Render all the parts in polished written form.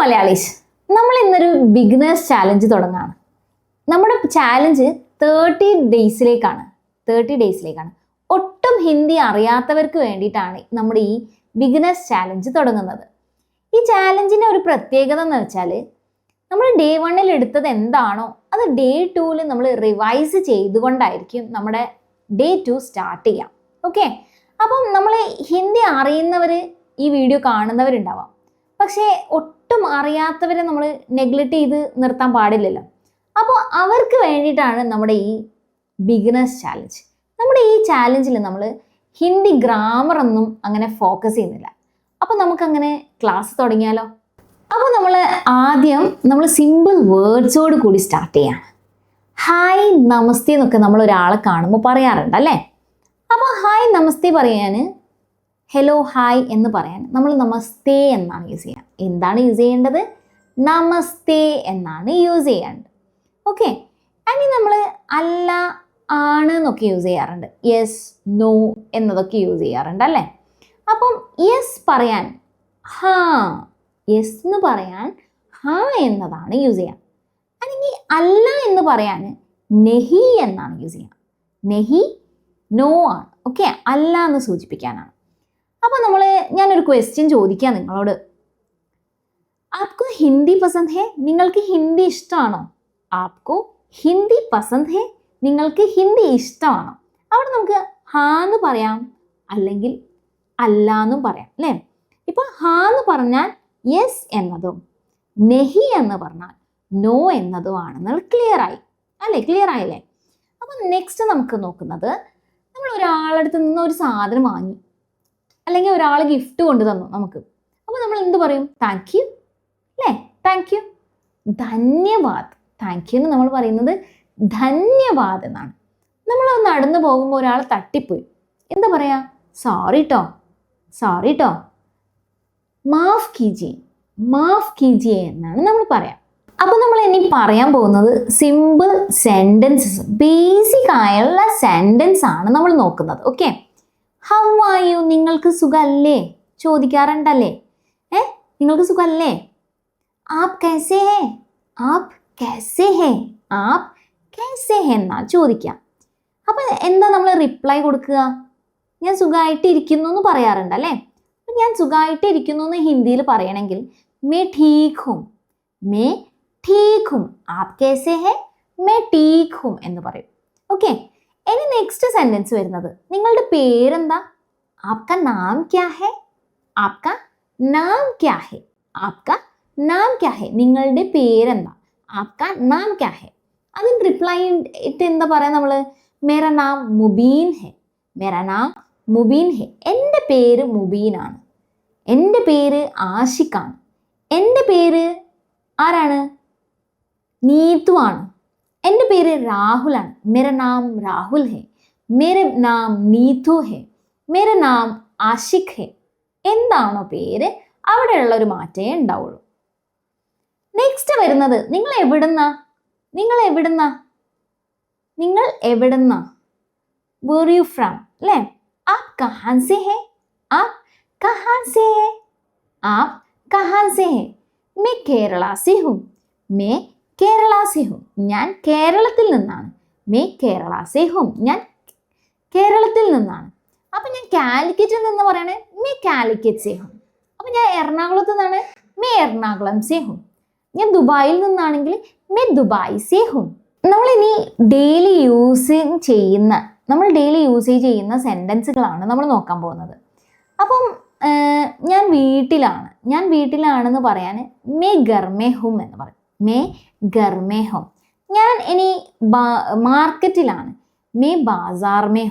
മലയാളീസ്, നമ്മൾ ഇന്നൊരു beginners challenge തുടങ്ങാണ്. നമ്മുടെ ചാലഞ്ച് 30 ഡേയ്സിലേക്കാണ്. ഒട്ടും ഹിന്ദി അറിയാത്തവർക്ക് വേണ്ടിയിട്ടാണ് നമ്മുടെ ഈ ബിഗിനേഴ്സ് ചാലഞ്ച് തുടങ്ങുന്നത്. ഈ ചാലഞ്ചിൻ്റെ ഒരു പ്രത്യേകത എന്ന് വെച്ചാൽ, നമ്മൾ ഡേ 1 എടുത്തത് എന്താണോ അത് ഡേ 2 നമ്മൾ റിവൈസ് ചെയ്തുകൊണ്ടായിരിക്കും നമ്മുടെ ഡേ 2 സ്റ്റാർട്ട് ചെയ്യാം. ഓക്കെ, അപ്പം നമ്മൾ ഹിന്ദി അറിയുന്നവർ ഈ വീഡിയോ കാണുന്നവരുണ്ടാവാം, പക്ഷേ ഒട്ടും അറിയാത്തവരെ നമ്മൾ നെഗ്ലക്റ്റ് ചെയ്ത് നിർത്താൻ പാടില്ലല്ലോ. അപ്പോൾ അവർക്ക് വേണ്ടിയിട്ടാണ് നമ്മുടെ ഈ ബിഗിനേഴ്സ് ചാലഞ്ച്. നമ്മുടെ ഈ ചാലഞ്ചിൽ നമ്മൾ ഹിന്ദി ഗ്രാമർ ഒന്നും അങ്ങനെ ഫോക്കസ് ചെയ്യുന്നില്ല. അപ്പോൾ നമുക്കങ്ങനെ ക്ലാസ് തുടങ്ങിയാലോ? അപ്പോൾ നമ്മൾ സിമ്പിൾ വേർഡ്സോട് കൂടി സ്റ്റാർട്ട് ചെയ്യാം. ഹായ് നമസ്തേ എന്നൊക്കെ നമ്മൾ ഒരാളെ കാണുമ്പോൾ പറയാറുണ്ട് അല്ലേ? അപ്പോൾ ഹായ് നമസ്തേ പറയാൻ, ഹലോ ഹായ് എന്ന് പറയാൻ നമ്മൾ നമസ്തേ എന്നാണ് യൂസ് ചെയ്യുക. എന്താണ് യൂസ് ചെയ്യേണ്ടത്? നമസ്തേ എന്നാണ് യൂസ് ചെയ്യേണ്ടത്. ഓക്കെ, ഇനി നമ്മൾ അല്ല, ആണ് എന്നൊക്കെ യൂസ് ചെയ്യാറുണ്ട്. യെസ്, നോ എന്നതൊക്കെ യൂസ് ചെയ്യാറുണ്ട് അല്ലേ? അപ്പം യെസ് പറയാൻ ഹാ, യെസ് എന്ന് പറയാൻ ഹാ എന്നതാണ് യൂസ് ചെയ്യുക. അല്ലെങ്കിൽ അല്ല എന്ന് പറയാൻ നെഹി എന്നാണ് യൂസ് ചെയ്യുക. നെഹി നോ ആണ്. ഓക്കെ, അല്ല എന്ന് സൂചിപ്പിക്കാനാണ്. അപ്പോൾ ഞാനൊരു ക്വസ്റ്റ്യൻ ചോദിക്കാം നിങ്ങളോട്. ആപ്കോ ഹിന്ദി പസന്ത് ഹേ? നിങ്ങൾക്ക് ഹിന്ദി ഇഷ്ടമാണോ? ആപ്കോ ഹിന്ദി പസന്ത് ഹേ? നിങ്ങൾക്ക് ഹിന്ദി ഇഷ്ടമാണോ? അവിടെ നമുക്ക് ഹാ എന്ന് പറയാം, അല്ലെങ്കിൽ അല്ല എന്നും പറയാം അല്ലേ? ഇപ്പോൾ ഹാ എന്ന് പറഞ്ഞാൽ യെസ് എന്നതും നെഹി എന്ന് പറഞ്ഞാൽ നോ എന്നതും ആണെന്ന് ക്ലിയർ ആയില്ലേ? അപ്പം നെക്സ്റ്റ് നമുക്ക് നോക്കുന്നത്, നമ്മൾ ഒരാളടുത്ത് നിന്ന് ഒരു സാധനം വാങ്ങി, അല്ലെങ്കിൽ ഒരാൾ ഗിഫ്റ്റ് കൊണ്ടു തന്നു നമുക്ക്. അപ്പോൾ നമ്മൾ എന്ത് പറയും? താങ്ക് യു അല്ലേ? താങ്ക് യു, ധന്യവാദ്. താങ്ക് യു എന്ന് നമ്മൾ പറയുന്നത് ധന്യവാദ് എന്നാണ്. നമ്മൾ നടന്നു പോകുമ്പോൾ ഒരാൾ തട്ടിപ്പോയി, എന്താ പറയാ? സോറി ട്ടോ, മാഫ് കീജിയെ എന്നാണ് നമ്മൾ പറയാം. അപ്പോൾ നമ്മൾ ഇനി പറയാൻ പോകുന്നത് സിമ്പിൾ സെൻറ്റൻസസ്, ബേസിക് ആയുള്ള സെൻറ്റൻസ് ആണ് നമ്മൾ നോക്കുന്നത്. Okay, how are you? നിങ്ങൾക്ക് സുഖല്ലേ ചോദിക്കാറുണ്ടല്ലേ? നിങ്ങൾക്ക് സുഖല്ലേ? ആപ് കൈസേ ഹേ? ആപ് കൈസേ ഹേ? ആപ് കൈസേ ഹേ എന്നാ ചോദിക്കാം. അപ്പം എന്താ നമ്മൾ റിപ്ലൈ കൊടുക്കുക? ഞാൻ സുഖമായിട്ട് ഇരിക്കുന്നു എന്ന് പറയാറുണ്ട് അല്ലേ? അപ്പം ഞാൻ സുഖമായിട്ട് ഇരിക്കുന്നു എന്ന് ഹിന്ദിയിൽ പറയണമെങ്കിൽ മേ ഠീക് ഹും, ആപ് കൈസേ ഹേ? മേ ഠീക് ഹും എന്ന് പറയും. ഓക്കെ, ഇനി നെക്സ്റ്റ് സെൻറ്റൻസ് വരുന്നത്, നിങ്ങളുടെ പേരെന്താ? ആപ്കാ നാം ക്യാ ഹേ? ആപ്കാ നാം ക്യാ ഹേ? ആപ്കാ നാം ക്യാ ഹേ? നിങ്ങളുടെ പേരെന്താ? ആപ്കാ നാം ക്യാ ഹേ? അതിന് റിപ്ലൈ ഇട്ട് എന്താ പറയാ നമ്മൾ? മേരാ നാം മുബീൻ ഹേ. എൻ്റെ പേര് മുബീനാണ്. എൻ്റെ പേര് ആഷിഖാണ്. എൻ്റെ പേര് ആരാണ്? നീതു ആണ്. എൻ്റെ പേര് രാഹുലാണ്. മേര നാം രാഹുൽ ഹേ. മേര നാം നീതു ഹേ. മേര നാം ആഷിഖ് ഹേ. എന്താണോ പേര് അവിടെയുള്ള ഒരു മാറ്റേ ഉണ്ടാവുള്ളൂ. നെക്സ്റ്റ് വരുന്നത്, നിങ്ങൾ എവിടുന്നാ? വേർ യു ഫ്രം അല്ലേ? ആപ് കഹാൻ സേ ഹേ? മേ കേരള സേ ഹും. ഞാൻ കേരളത്തിൽ നിന്നാണ്. മേ കേരള സേ ഹും. ഞാൻ കേരളത്തിൽ നിന്നാണ്. അപ്പം ഞാൻ കാലിക്കറ്റിൽ നിന്ന് പറയണേ മേ കാലിക്കറ്റ് സേ ഹും. അപ്പം ഞാൻ എറണാകുളത്ത് നിന്നാണ്, മേ എറണാകുളം സേ ഹും. ഞാൻ ദുബായിൽ നിന്നാണെങ്കിൽ മേ ദുബായ് സേ ഹും. നമ്മളിനി ഡെയിലി യൂസേജ് ചെയ്യുന്ന സെൻറ്റൻസുകളാണ് നമ്മൾ നോക്കാൻ പോകുന്നത്. അപ്പം ഞാൻ വീട്ടിലാണെന്ന് പറയാൻ മേ ഘർ മേ ഹും എന്ന് പറയും. മേ ഘർ മേ ഹും. ഞാൻ ഇനി മാർക്കറ്റിലാണ്, മേ ബാസാർ മേ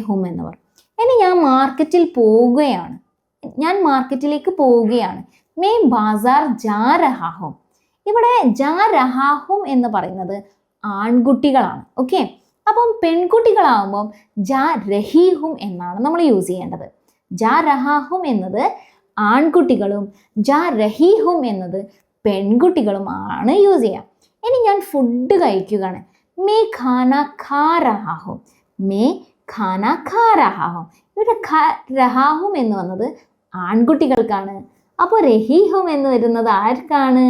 ഹും എന്ന് പറയും. ഇനി ഞാൻ മാർക്കറ്റിലേക്ക് പോവുകയാണ്, മേ ബാസാർ ജാ രഹാ ഹും. ഇവിടെ ജാ രഹാ ഹും എന്ന് പറയുന്നത് ആൺകുട്ടികളാണ്. ഓക്കെ, അപ്പം പെൺകുട്ടികളാകുമ്പം ജാ രഹി ഹും എന്നാണ് നമ്മൾ യൂസ് ചെയ്യേണ്ടത്. ജാ രഹാ ഹും എന്നത് ആൺകുട്ടികളും ജാ രഹി ഹും എന്നത് പെൺകുട്ടികളുമാണ് യൂസ് ചെയ്യുക. ഇനി ഞാൻ ഫുഡ് കഴിക്കുകയാണ്, മേ ഖാന ഖാ രഹാ ഹും. ഇവിടെ രഹാഹും എന്ന് വന്നത് ആൺകുട്ടികൾക്കാണ്, അപ്പോൾ രഹീഹും എന്ന് വരുന്നത് ആർക്കാണ്?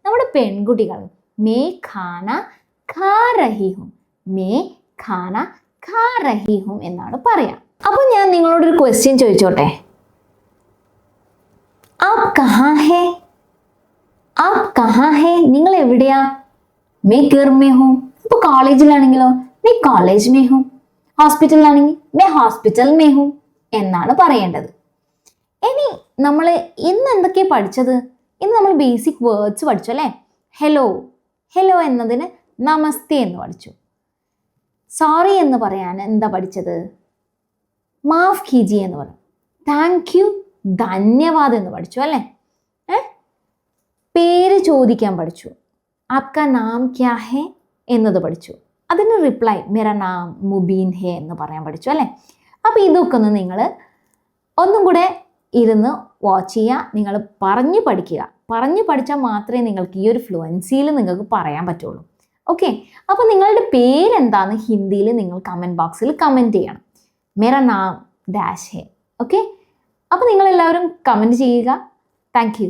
നമ്മുടെ പെൺകുട്ടികൾ. മേ ഖാന ഖാ രഹീഹും, മേ ഖാന ഖാ രഹീഹും എന്നാണ് പറയാം. അപ്പോൾ ഞാൻ നിങ്ങളോടൊരു ക്വസ്റ്റ്യൻ ചോദിച്ചോട്ടെ, ആപ് കഹാ ഹേ? ആപ് കഹാ ഹേ? നിങ്ങൾ എവിടെയാ? മേ ഘർ മേ ഹൂം. ഇപ്പോൾ കോളേജിലാണെങ്കിലോ may college may ഹൂം, ഹോസ്പിറ്റലിലാണെങ്കിൽ may hospital may ഹൂം എന്നാണ് പറയേണ്ടത്. ഇനി നമ്മൾ ഇന്ന് എന്തൊക്കെയാണ് പഠിച്ചത്? ഇന്ന് നമ്മൾ ബേസിക് വേർഡ്സ് പഠിച്ചു അല്ലേ? ഹലോ, ഹലോ എന്നതിന് നമസ്തേ എന്ന് പഠിച്ചു. സോറി എന്ന് പറയാൻ എന്താ പഠിച്ചത്? മാഫ് കീജിയെ എന്ന് പറയും. താങ്ക് യു, ധന്യവാദം എന്ന് പഠിച്ചു അല്ലേ? പേര് ചോദിക്കാൻ പഠിച്ചു. ആപ്കാ നാം ക്യാ ഹേ എന്നത് പഠിച്ചു. അതിന് റിപ്ലൈ മേരാ നാം മുബീൻ ഹേ എന്ന് പറയാൻ പഠിച്ചു അല്ലേ? അപ്പോൾ ഇതൊക്കെ ഒന്ന് നിങ്ങൾ ഒന്നും കൂടെ ഇരുന്ന് വാച്ച് ചെയ്യുക. നിങ്ങൾ പറഞ്ഞു പഠിക്കുക. പറഞ്ഞു പഠിച്ചാൽ മാത്രമേ നിങ്ങൾക്ക് ഈ ഒരു ഫ്ലുവൻസിയിൽ നിങ്ങൾക്ക് പറയാൻ പറ്റുള്ളൂ. ഓക്കെ, അപ്പോൾ നിങ്ങളുടെ പേരെന്താന്ന് ഹിന്ദിയിൽ നിങ്ങൾ കമൻറ്റ് ബോക്സിൽ കമൻറ്റ് ചെയ്യണം. മേരാ നാം ഡാഷ് ഹേ. ഓക്കെ, അപ്പോൾ നിങ്ങളെല്ലാവരും കമൻറ്റ് ചെയ്യുക. Thank you.